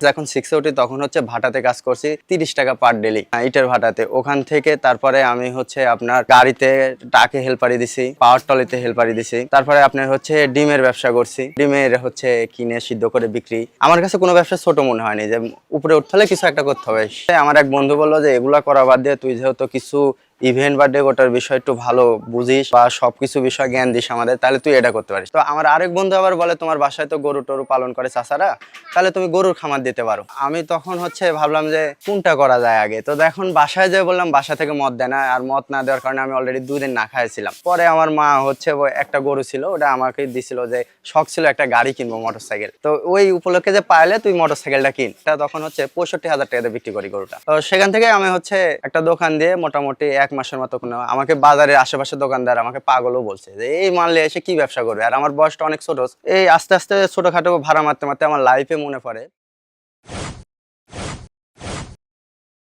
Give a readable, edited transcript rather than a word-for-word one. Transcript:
যখন 6 উঠি তখন হচ্ছে ভাটাতে কাজ করছি 30 টাকা পার ডেলি, ইটের ভাটাতে। ওখান থেকে তারপরে আমি হচ্ছে আপনার গাড়িতে টাকে হেল্পারি দিছি, পাওয়ার টলিতে হেল্পারি দিছি। তারপরে আপনার হচ্ছে ডিমের ব্যবসা করছি, ডিমের হচ্ছে কিনে সিদ্ধ করে বিক্রি। আমার কাছে কোনো ব্যবসা ছোট মনে হয়নি, যে উপরে উঠতে হলে কিছু একটা করতে হবে। আমার এক বন্ধু বললো যে এগুলা করা বাদ দিয়ে তুই যেহেতু কিছু ইভেন্ট বা ডেকোরেটর বিষয় একটু ভালো বুঝিস বা সবকিছু বিষয় জ্ঞান দিস আমাদের, তাহলে তুই এটা করতে পারিস। তো আমার আরেক বন্ধু আবার বলে তোমার বাসায় তো গরু টরু পালন করে চাচারা, তাহলে তুমি গরুর খামার দিতে পারো। আমি তখন হচ্ছে ভাবলাম যে কোনটা করা যায় আগে। তো এখন বাসায় যেয়ে বললাম, বাসা থেকে মদ দেয় না, আর মদ না দেওয়ার কারণে আমি অলরেডি 2 দিন না খাইছিলাম। পরে আমার মা হচ্ছে একটা গরু ছিল, ওটা আমাকে দিছিল, যে শখ ছিল একটা গাড়ি কিনবো, মোটরসাইকেল। তো ওই উপলক্ষে যে পাইলে তুই মোটরসাইকেলটা কিন, তা তখন হচ্ছে 65,000 টাকাতে বিক্রি করি গরুটা। তো সেখান থেকে আমি হচ্ছে একটা দোকান দিয়ে মোটামুটি 1 মাসের মতো আমাকে বাজারের আশেপাশে দোকানদার আমাকে পাগলও বলছে যে এই মানলে এসে কি ব্যবসা করবে। আর আমার বয়সটা অনেক ছোট, এই আস্তে আস্তে ছোটখাটো ভাড়া মারতে মারতে আমার লাইফে মনে পড়ে